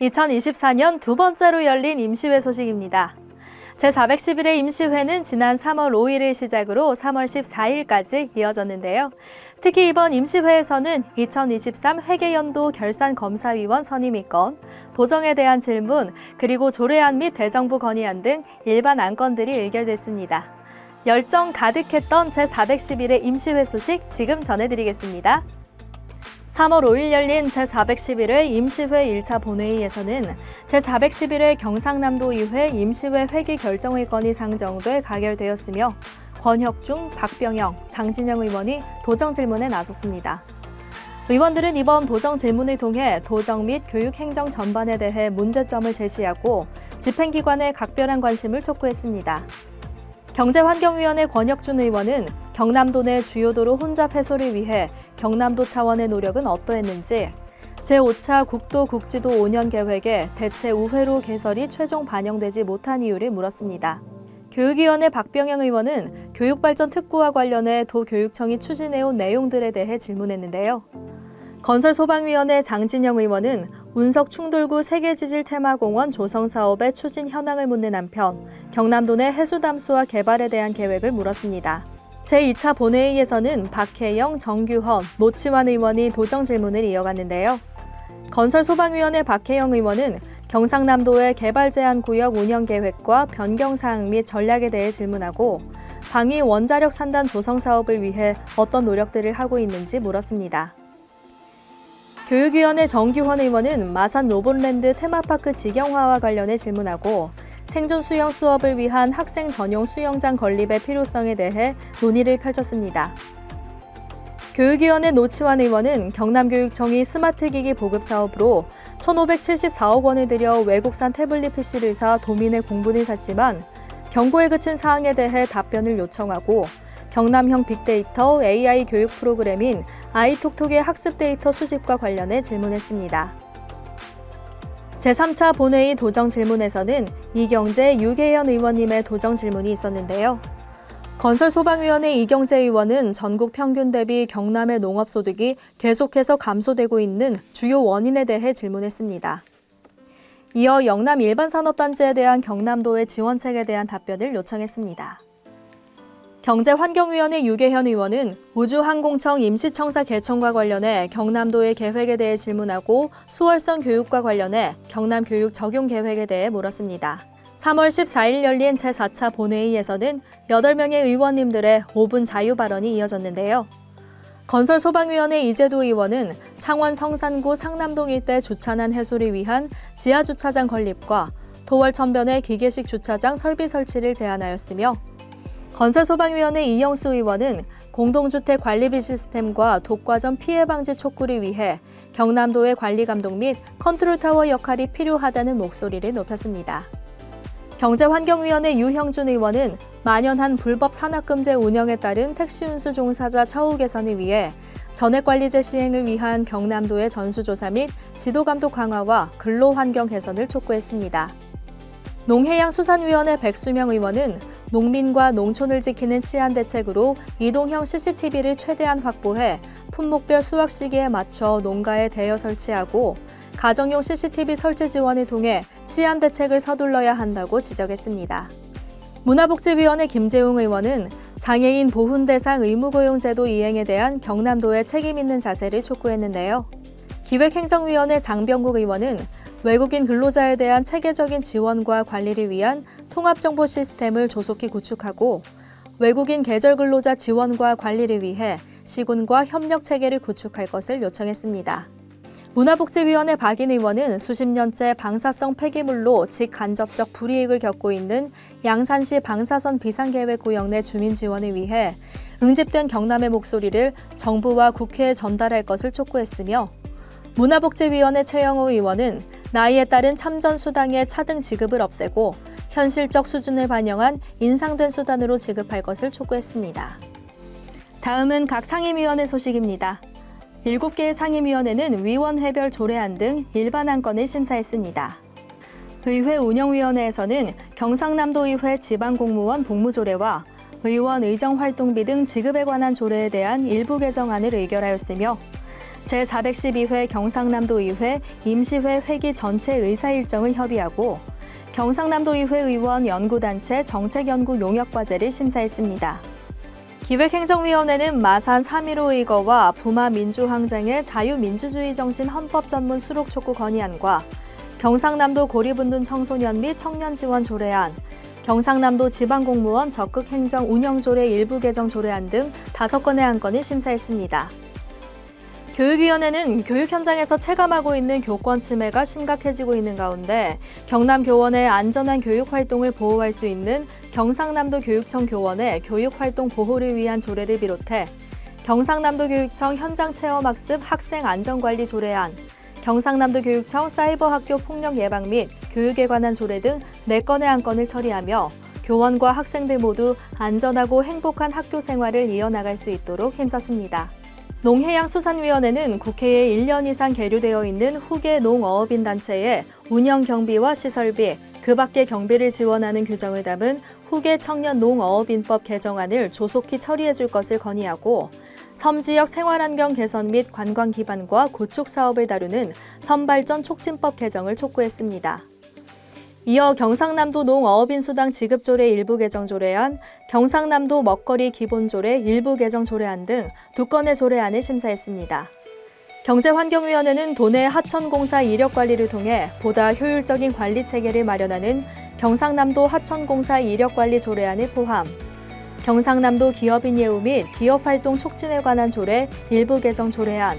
2024년 두 번째로 열린 임시회 소식입니다. 제411회 임시회는 지난 3월 5일을 시작으로 3월 14일까지 이어졌는데요. 특히 이번 임시회에서는 2023 회계연도 결산검사위원 선임이건, 도정에 대한 질문, 그리고 조례안 및 대정부 건의안 등 일반 안건들이 의결됐습니다. 열정 가득했던 제411회 임시회 소식 지금 전해드리겠습니다. 3월 5일 열린 제411회 임시회 1차 본회의에서는 제411회 경상남도의회 임시회 회기 결정의건이 상정돼 가결되었으며 권혁중, 박병영, 장진영 의원이 도정 질문에 나섰습니다. 의원들은 이번 도정 질문을 통해 도정 및 교육 행정 전반에 대해 문제점을 제시하고 집행기관의 각별한 관심을 촉구했습니다. 경제환경위원회 권혁준 의원은 경남도 내 주요 도로 혼잡 해소를 위해 경남도 차원의 노력은 어떠했는지, 제5차 국도국지도 5년 계획에 대체 우회로 개설이 최종 반영되지 못한 이유를 물었습니다. 교육위원회 박병영 의원은 교육발전특구와 관련해 도교육청이 추진해온 내용들에 대해 질문했는데요. 건설소방위원회 장진영 의원은 운석 충돌구 세계지질 테마공원 조성 사업의 추진 현황을 묻는 한편 경남도 내 해수담수화 개발에 대한 계획을 물었습니다. 제2차 본회의에서는 박혜영, 정규헌, 노치환 의원이 도정 질문을 이어갔는데요. 건설소방위원회 박혜영 의원은 경상남도의 개발제한구역 운영 계획과 변경사항 및 전략에 대해 질문하고 방위 원자력 산단 조성 사업을 위해 어떤 노력들을 하고 있는지 물었습니다. 교육위원회 정규헌 의원은 마산 로봇랜드 테마파크 직영화와 관련해 질문하고 생존 수영 수업을 위한 학생 전용 수영장 건립의 필요성에 대해 논의를 펼쳤습니다. 교육위원회 노치환 의원은 경남교육청이 스마트기기 보급 사업으로 1,574억 원을 들여 외국산 태블릿 PC를 사 도민의 공분을 샀지만 경고에 그친 사항에 대해 답변을 요청하고 경남형 빅데이터 AI 교육 프로그램인 아이톡톡의 학습 데이터 수집과 관련해 질문했습니다. 제3차 본회의 도정 질문에서는 이경재, 유계현 의원님의 도정 질문이 있었는데요. 건설소방위원회 이경재 의원은 전국 평균 대비 경남의 농업소득이 계속해서 감소되고 있는 주요 원인에 대해 질문했습니다. 이어 영남 일반산업단지에 대한 경남도의 지원책에 대한 답변을 요청했습니다. 경제환경위원회 유계현 의원은 우주항공청 임시청사 개청과 관련해 경남도의 계획에 대해 질문하고 수월성 교육과 관련해 경남 교육 적용 계획에 대해 물었습니다. 3월 14일 열린 제4차 본회의에서는 8명의 의원님들의 5분 자유 발언이 이어졌는데요. 건설소방위원회 이재도 의원은 창원 성산구 상남동 일대 주차난 해소를 위한 지하주차장 건립과 도월천변의 기계식 주차장 설비 설치를 제안하였으며 건설소방위원회 이영수 의원은 공동주택 관리비 시스템과 독과점 피해 방지 촉구를 위해 경남도의 관리감독 및 컨트롤타워 역할이 필요하다는 목소리를 높였습니다. 경제환경위원회 유형준 의원은 만연한 불법 산악금제 운영에 따른 택시운수 종사자 처우 개선을 위해 전액관리제 시행을 위한 경남도의 전수조사 및 지도감독 강화와 근로환경 개선을 촉구했습니다. 농해양수산위원회 백수명 의원은 농민과 농촌을 지키는 치안 대책으로 이동형 CCTV를 최대한 확보해 품목별 수확 시기에 맞춰 농가에 대여 설치하고 가정용 CCTV 설치 지원을 통해 치안 대책을 서둘러야 한다고 지적했습니다. 문화복지위원회 김재웅 의원은 장애인 보훈 대상 의무고용제도 이행에 대한 경남도의 책임 있는 자세를 촉구했는데요. 기획행정위원회 장병국 의원은 외국인 근로자에 대한 체계적인 지원과 관리를 위한 통합정보 시스템을 조속히 구축하고 외국인 계절 근로자 지원과 관리를 위해 시군과 협력 체계를 구축할 것을 요청했습니다. 문화복지위원회 박인 의원은 수십 년째 방사성 폐기물로 직간접적 불이익을 겪고 있는 양산시 방사선 비상계획구역 내 주민 지원을 위해 응집된 경남의 목소리를 정부와 국회에 전달할 것을 촉구했으며 문화복지위원회 최영호 의원은 나이에 따른 참전수당의 차등 지급을 없애고 현실적 수준을 반영한 인상된 수단으로 지급할 것을 촉구했습니다. 다음은 각 상임위원회 소식입니다. 7개의 상임위원회는 위원회별 조례안 등 일반 안건을 심사했습니다. 의회 운영위원회에서는 경상남도의회 지방공무원 복무조례와 의원 의정활동비 등 지급에 관한 조례에 대한 일부 개정안을 의결하였으며 제412회 경상남도의회 임시회 회기 전체 의사 일정을 협의하고 경상남도의회 의원 연구단체 정책연구 용역과제를 심사했습니다. 기획행정위원회는 마산 3.15 의거와 부마 민주항쟁의 자유민주주의 정신 헌법 전문 수록 촉구 건의안과 경상남도 고리분둔 청소년 및 청년 지원 조례안, 경상남도 지방공무원 적극 행정 운영 조례 일부 개정 조례안 등 5건의 안건을 심사했습니다. 교육위원회는 교육 현장에서 체감하고 있는 교권 침해가 심각해지고 있는 가운데 경남 교원의 안전한 교육 활동을 보호할 수 있는 경상남도 교육청 교원의 교육 활동 보호를 위한 조례를 비롯해 경상남도 교육청 현장 체험 학습 학생 안전관리 조례안, 경상남도 교육청 사이버 학교 폭력 예방 및 교육에 관한 조례 등 4건의 안건을 처리하며 교원과 학생들 모두 안전하고 행복한 학교 생활을 이어나갈 수 있도록 힘썼습니다. 농해양수산위원회는 국회에 1년 이상 계류되어 있는 후계 농어업인 단체의 운영 경비와 시설비, 그 밖의 경비를 지원하는 규정을 담은 후계 청년 농어업인법 개정안을 조속히 처리해 줄 것을 건의하고 섬지역 생활환경 개선 및 관광 기반과 구축 사업을 다루는 섬발전 촉진법 개정을 촉구했습니다. 이어 경상남도 농어업인 수당 지급 조례 일부 개정 조례안, 경상남도 먹거리 기본 조례 일부 개정 조례안 등 2건의 조례안을 심사했습니다. 경제환경위원회는 도내 하천공사 이력 관리를 통해 보다 효율적인 관리 체계를 마련하는 경상남도 하천공사 이력 관리 조례안을 포함, 경상남도 기업인 예우 및 기업활동 촉진에 관한 조례 일부 개정 조례안,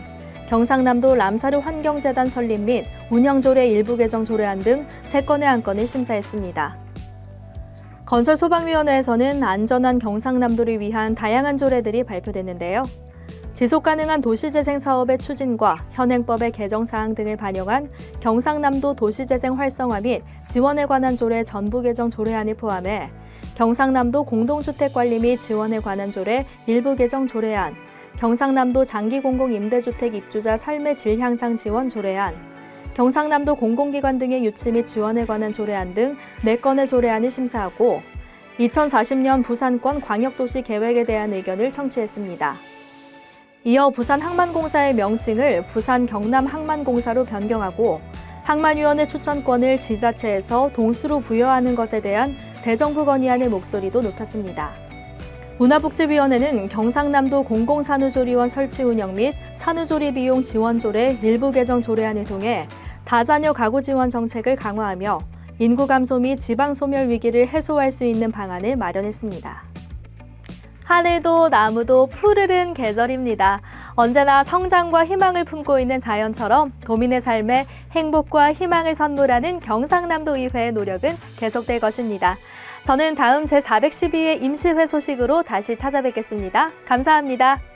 경상남도 람사르 환경재단 설립 및 운영조례 일부 개정 조례안 등 3건의 안건을 심사했습니다. 건설소방위원회에서는 안전한 경상남도를 위한 다양한 조례들이 발표됐는데요. 지속가능한 도시재생 사업의 추진과 현행법의 개정사항 등을 반영한 경상남도 도시재생 활성화 및 지원에 관한 조례 전부 개정 조례안을 포함해 경상남도 공동주택관리 및 지원에 관한 조례 일부 개정 조례안, 경상남도 장기공공임대주택 입주자 삶의 질 향상 지원 조례안, 경상남도 공공기관 등의 유치 및 지원에 관한 조례안 등 4건의 조례안을 심사하고 2040년 부산권 광역도시 계획에 대한 의견을 청취했습니다. 이어 부산항만공사의 명칭을 부산 경남항만공사로 변경하고 항만위원회 추천권을 지자체에서 동수로 부여하는 것에 대한 대정부 건의안의 목소리도 높았습니다. 문화복지위원회는 경상남도 공공산후조리원 설치 운영 및 산후조리 비용 지원 조례 일부 개정 조례안을 통해 다자녀 가구 지원 정책을 강화하며 인구 감소 및 지방 소멸 위기를 해소할 수 있는 방안을 마련했습니다. 하늘도 나무도 푸르른 계절입니다. 언제나 성장과 희망을 품고 있는 자연처럼 도민의 삶에 행복과 희망을 선물하는 경상남도 의회의 노력은 계속될 것입니다. 저는 다음 제412회 임시회 소식으로 다시 찾아뵙겠습니다. 감사합니다.